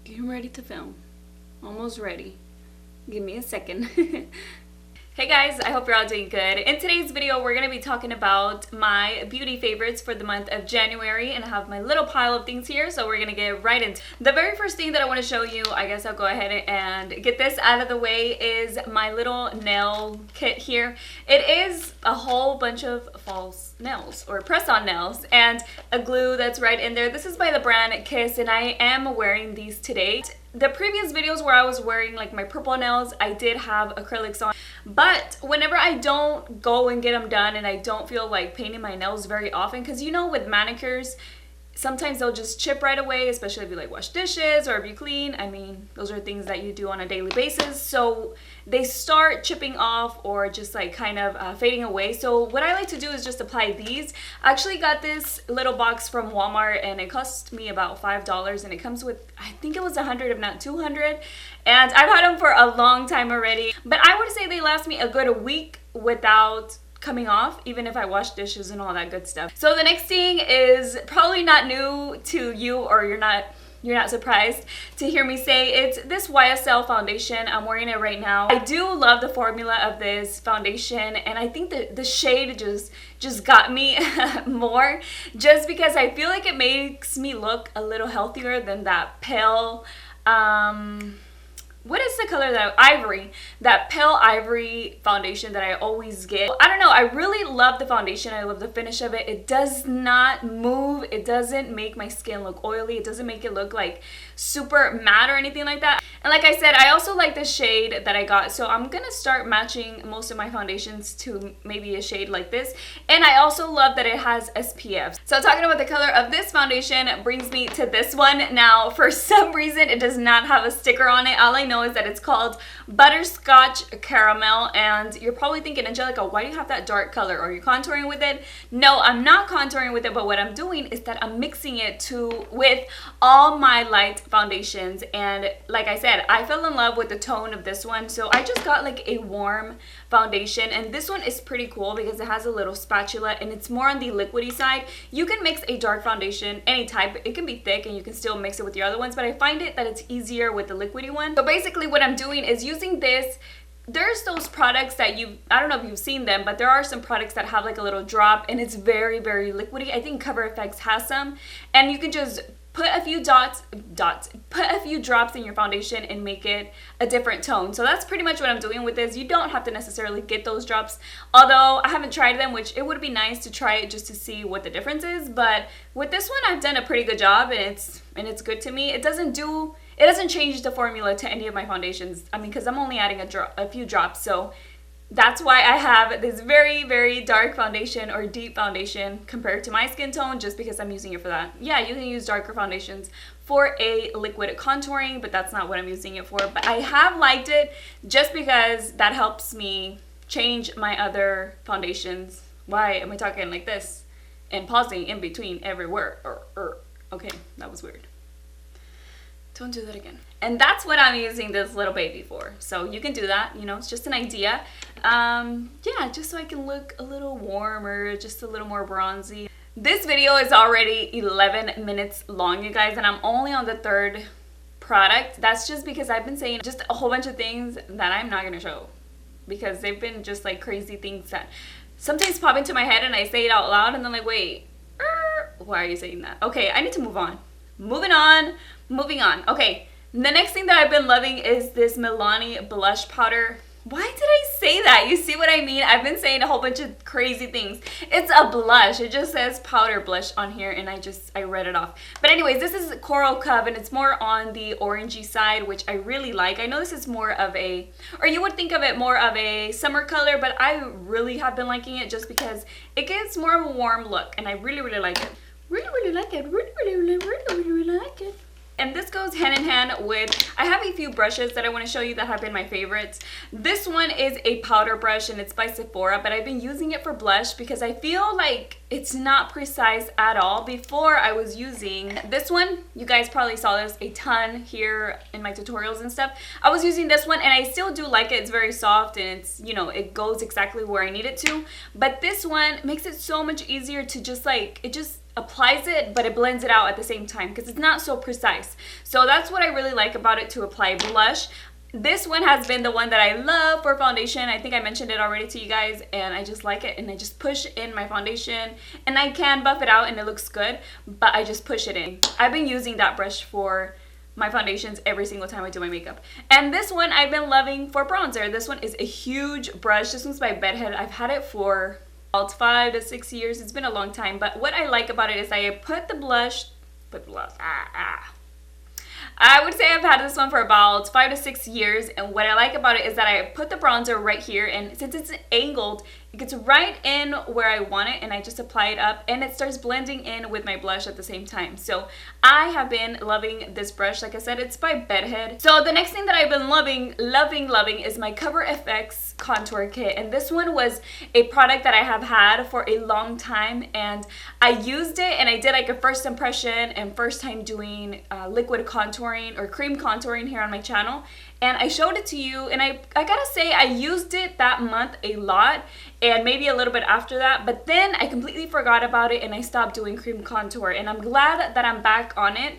Getting ready to film. Almost ready. Give me a second. Hey guys, I hope you're all doing good. In today's video, we're going to be talking about my beauty favorites for the month of January, and I have my little pile of things here, so we're going to get right into it. The very first thing that I want to show you, I guess I'll go ahead and get this out of the way, is my little nail kit here. It is a whole bunch of false nails, or press-on nails, and a glue that's right in there. This is by the brand Kiss, and I am wearing these today. The previous videos where I was wearing like my purple nails, I did have acrylics on, but whenever I don't go and get them done and I don't feel like painting my nails very often, because you know with manicures, sometimes they'll just chip right away, especially if you like wash dishes or if you clean. I mean, those are things that you do on a daily basis. So they start chipping off or just like kind of fading away. So what I like to do is just apply these. I actually got this little box from Walmart and it cost me about $5, and it comes with, I think it was 100 if not 200. And I've had them for a long time already. But I would say they last me a good week without coming off, even if I wash dishes and all that good stuff. So the next thing is probably not new to you, or you're not surprised to hear me say it's this YSL foundation. I'm wearing it right now. I do love the formula of this foundation, and I think that the shade just got me more, just because I feel like it makes me look a little healthier than that pale what is the color that pale ivory foundation that I always get. I don't know, I really love the foundation. I love the finish of it. It does not move. It doesn't make my skin look oily. It doesn't make it look like super matte or anything like that. And like I said, I also like the shade that I got, so I'm gonna start matching most of my foundations to maybe a shade like this. And I also love that it has SPF. So talking about the color of this foundation brings me to this one. Now, for some reason, it does not have a sticker on it. All I know is that it's called Butterscotch Caramel, and you're probably thinking, Angelica, why do you have that dark color? Are you contouring with it? No, I'm not contouring with it, but what I'm doing is that I'm mixing it with all my light foundations. And like I said, I fell in love with the tone of this one, so I just got like a warm foundation, and this one is pretty cool because it has a little spatula and it's more on the liquidy side. You can mix a dark foundation any type. It can be thick and you can still mix it with your other ones, but I find it that it's easier with the liquidy one. So basically what I'm doing is using this. There's those products that I don't know if you've seen them, but there are some products that have like a little drop and it's very, very liquidy. I think Cover FX has some, and you can just put a few put a few drops in your foundation and make it a different tone. So that's pretty much what I'm doing with this. You don't have to necessarily get those drops, although I haven't tried them, which it would be nice to try it just to see what the difference is. But with this one, I've done a pretty good job, and it's good to me. It doesn't change the formula to any of my foundations. I mean, because I'm only adding a few drops, so that's why I have this very, very dark foundation or deep foundation compared to my skin tone, just because I'm using it for that. Yeah, you can use darker foundations for a liquid contouring, but that's not what I'm using it for. But I have liked it just because that helps me change my other foundations. Why am I talking like this and pausing in between every word? Okay, that was weird. Don't do that again. And that's what I'm using this little baby for. So you can do that, you know, it's just an idea. Yeah, just so I can look a little warmer, just a little more bronzy. This video is already 11 minutes long, you guys, and I'm only on the third product. That's just because I've been saying just a whole bunch of things that I'm not gonna show, because they've been just like crazy things that sometimes pop into my head and I say it out loud and then like, wait, why are you saying that? Okay, I need to move on. Moving on. Okay, the next thing that I've been loving is this Milani blush powder. Why did I say that? You see what I mean? I've been saying a whole bunch of crazy things. It's a blush. It just says powder blush on here, and I read it off. But anyways, this is Coral Cove, and it's more on the orangey side, which I really like. I know this is more of a, or you would think of it more of a summer color, but I really have been liking it just because it gives more of a warm look, and I really, really like it. Really like it. And this goes hand in hand with, I have a few brushes that I want to show you that have been my favorites. This one is a powder brush and it's by Sephora, but I've been using it for blush because I feel like it's not precise at all. Before I was using this one, you guys probably saw this a ton here in my tutorials and stuff. I was using this one and I still do like it. It's very soft and it's, you know, it goes exactly where I need it to. But this one makes it so much easier to just like, applies it, but it blends it out at the same time because it's not so precise. So that's what I really like about it to apply blush. This one has been the one that I love for foundation. I think I mentioned it already to you guys, and I just like it, and I just push in my foundation, and I can buff it out and it looks good, but I just push it in. I've been using that brush for my foundations every single time I do my makeup. And this one I've been loving for bronzer. This one is a huge brush. This one's by Bedhead. I've had it for about 5 to 6 years. It's been a long time, but what I like about it is I put the blush, I would say I've had this one for about 5 to 6 years, and what I like about it is that I put the bronzer right here, and since it's angled, it gets right in where I want it, and I just apply it up, and it starts blending in with my blush at the same time. So I have been loving this brush. Like I said, it's by Bedhead. So the next thing that I've been loving is my Cover FX contour kit, and this one was a product that I have had for a long time, and I used it, and I did like a first impression and first time doing liquid contouring or cream contouring here on my channel, and I showed it to you, and I gotta say I used it that month a lot, and maybe a little bit after that, but then I completely forgot about it and I stopped doing cream contour, and I'm glad that I'm back on it.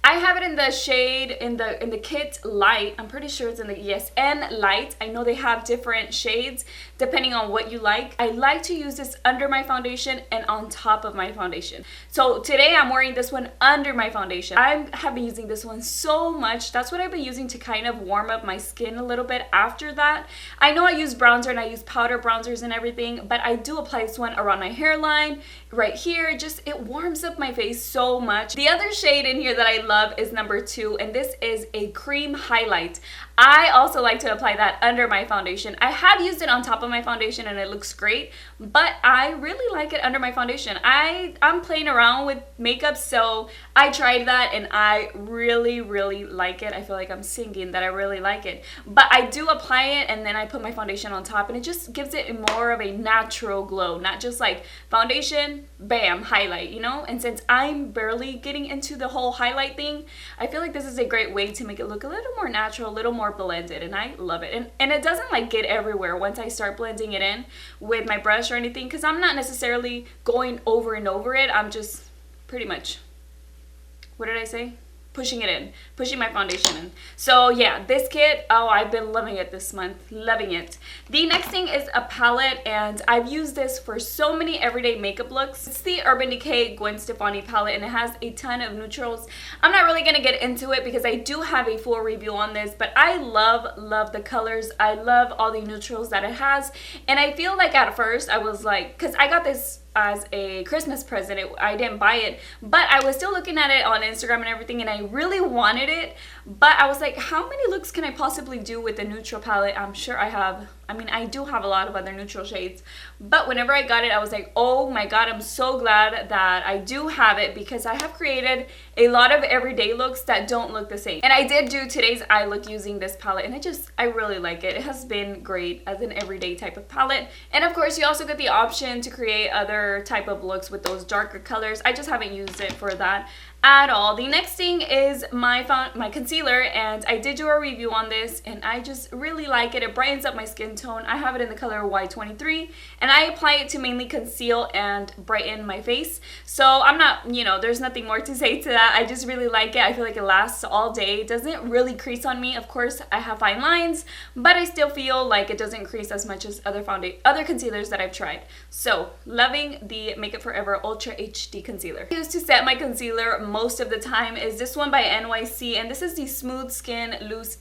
I have it in the shade, in the kit Light. I'm pretty sure it's in the, yes, and Light. I know they have different shades depending on what you like. I like to use this under my foundation and on top of my foundation. So today I'm wearing this one under my foundation. I have been using this one so much. That's what I've been using to kind of warm up my skin a little bit after that. I know I use bronzer and I use powder bronzers and everything, but I do apply this one around my hairline, right here. It warms up my face so much. The other shade in here that I love is number 2, and this is a cream highlight. I also like to apply that under my foundation. I have used it on top of my foundation and it looks great, but I really like it under my foundation. I'm playing around with makeup, so I tried that and I really like it. I feel like I'm singing that I really like it, but I do apply it and then I put my foundation on top, and it just gives it more of a natural glow, not just like foundation, bam, highlight, you know? And since I'm barely getting into the whole highlight thing, I feel like this is a great way to make it look a little more natural, a little more blended, and I love it. And it doesn't like get everywhere once I start blending it in with my brush or anything, because I'm not necessarily going over and over it. I'm just pretty much, what did I say? Pushing it in, pushing my foundation in. So yeah, this kit, oh, I've been loving it this month, loving it. The next thing is a palette, and I've used this for so many everyday makeup looks. It's the Urban Decay Gwen Stefani palette, and it has a ton of neutrals. I'm not really gonna get into it because I do have a full review on this, but I love the colors. I love all the neutrals that it has, and I feel like at first I was like, because I got this as a Christmas present. I didn't buy it, but I was still looking at it on Instagram and everything, and I really wanted it, but I was like, how many looks can I possibly do with a neutral palette? I'm sure I do have a lot of other neutral shades, but whenever I got it, I was like, oh my god, I'm so glad that I do have it, because I have created a lot of everyday looks that don't look the same. And I did do today's eye look using this palette, and I really like it. It has been great as an everyday type of palette. And of course, you also get the option to create other type of looks with those darker colors. I just haven't used it for that at all. The next thing is my concealer, and I did do a review on this, and I just really like it. It brightens up my skin tone. I have it in the color Y23, and I apply it to mainly conceal and brighten my face. So I'm not, there's nothing more to say to that. I just really like it. I feel like it lasts all day. It doesn't really crease on me. Of course, I have fine lines, but I still feel like it doesn't crease as much as other concealers that I've tried. So loving the Makeup Forever Ultra HD concealer. I use to set my concealer most of the time is this one by NYC, and this is the Smooth Skin Loose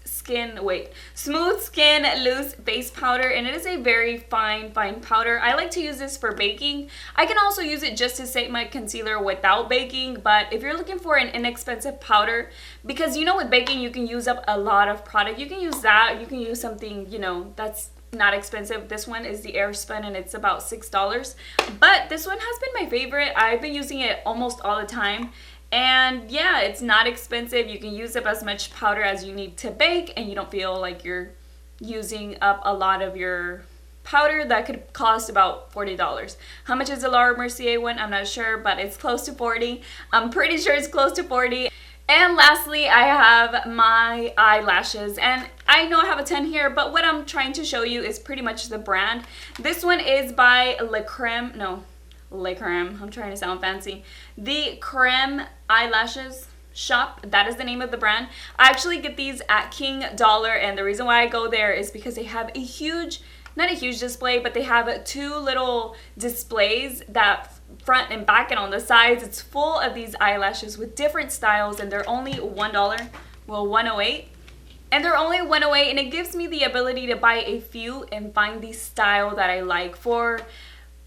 Face Powder, and it is a very fine powder. I like to use this for baking. I can also use it just to set my concealer without baking, but if you're looking for an inexpensive powder, because with baking you can use up a lot of product, you can use that, you can use something that's not expensive. This one is the Airspun, and it's about $6, but this one has been my favorite. I've been using it almost all the time. And yeah, it's not expensive. You can use up as much powder as you need to bake, and you don't feel like you're using up a lot of your powder that could cost about $40. How much is the Laura Mercier one? I'm not sure, but it's close to 40. I'm pretty sure it's close to 40. And lastly, I have my eyelashes, and I know I have a 10 here, but what I'm trying to show you is pretty much the brand. This one is by Le Crème, I'm trying to sound fancy. The Crème Eyelashes shop, that is the name of the brand. I actually get these at King Dollar, and the reason why I go there is because they have a huge, not a huge display, but they have 2 little displays that front and back and on the sides. It's full of these eyelashes with different styles, and they're only $1, well, $1.08. And they're only $1.08, and it gives me the ability to buy a few and find the style that I like for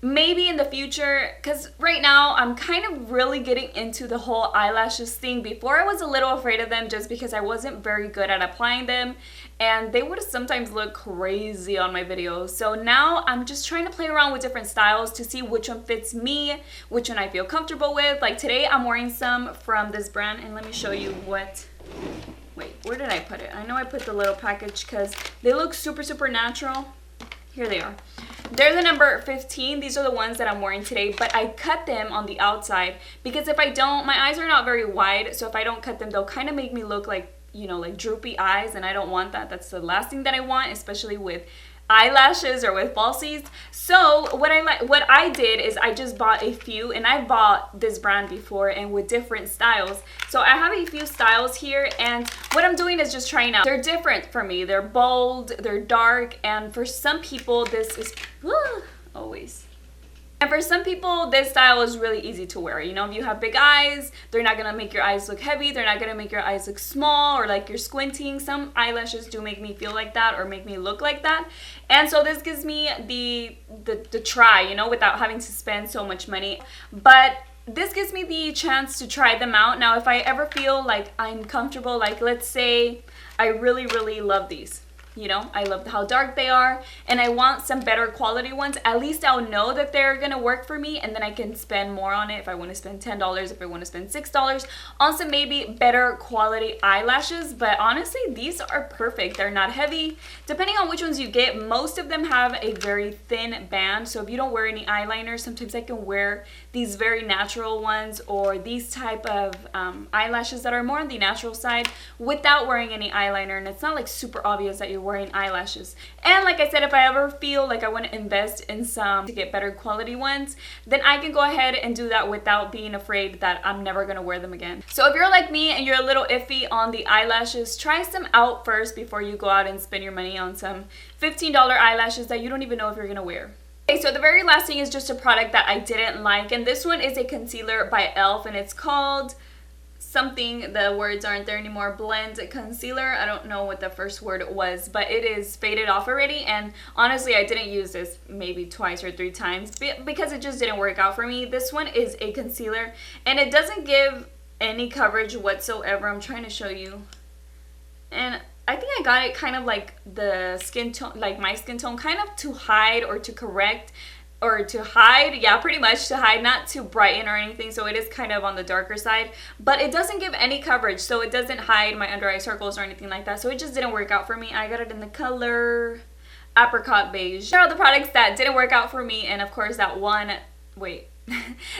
maybe in the future, because right now I'm kind of really getting into the whole eyelashes thing. Before I was a little afraid of them just because I wasn't very good at applying them, and they would sometimes look crazy on my videos. So now I'm just trying to play around with different styles to see which one fits me, which one I feel comfortable with. Like today I'm wearing some from this brand, and let me show you what, wait, where did I put it? I know I put the little package because they look super natural. Here they are. They're the number 15. These are the ones that I'm wearing today, but I cut them on the outside because if I don't, my eyes are not very wide, so if I don't cut them, they'll kind of make me look like, you know, like droopy eyes, and I don't want that. That's the last thing that I want, especially with eyelashes or with falsies. So what I did is I just bought a few, and I bought this brand before and with different styles. So I have a few styles here, and what I'm doing is just trying out. They're different for me. They're bold, they're dark, and for some people this is always. And for some people, this style is really easy to wear. You know, if you have big eyes, they're not going to make your eyes look heavy. They're not going to make your eyes look small or like you're squinting. Some eyelashes do make me feel like that or make me look like that. And so this gives me the try, you know, without having to spend so much money. But this gives me the chance to try them out. Now, if I ever feel like I'm comfortable, like let's say I really love these. You know, I love how dark they are, and I want some better quality ones. At least I'll know that they're gonna work for me, and then I can spend more on it if I want to spend $10, if I want to spend $6 on some maybe better quality eyelashes. But honestly, these are perfect. They're not heavy. Depending on which ones you get, most of them have a very thin band, so if you don't wear any eyeliner, sometimes I can wear these very natural ones or these type of eyelashes that are more on the natural side without wearing any eyeliner, and it's not like super obvious that you're wearing eyelashes. And like I said, if I ever feel like I want to invest in some to get better quality ones, then I can go ahead and do that without being afraid that I'm never going to wear them again. So if you're like me and you're a little iffy on the eyelashes, try some out first before you go out and spend your money on some $15 eyelashes that you don't even know if you're going to wear. Okay, so the very last thing is just a product that I didn't like, and this one is a concealer by E.L.F, and it's called something, the words aren't there anymore, blend concealer. I don't know what the first word was, but it is faded off already, and honestly I didn't use this maybe 2 or 3 times because it just didn't work out for me. This one is a concealer, and it doesn't give any coverage whatsoever. I'm trying to show you, and I think I got it kind of like the skin tone, like my skin tone, kind of to hide or to correct or to hide, yeah, pretty much to hide, not to brighten or anything, so it is kind of on the darker side, but it doesn't give any coverage, so it doesn't hide my under eye circles or anything like that, so it just didn't work out for me. I got it in the color apricot beige. These are all the products that didn't work out for me, and of course that one, wait,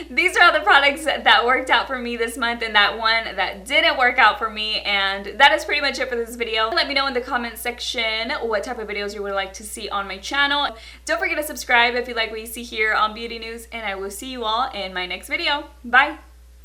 these are all the products that worked out for me this month and that one that didn't work out for me, and that is pretty much it for this video. Let me know in the comment section what type of videos you would like to see on my channel. Don't forget to subscribe if you like what you see here on Beauty News, and I will see you all in my next video. Bye!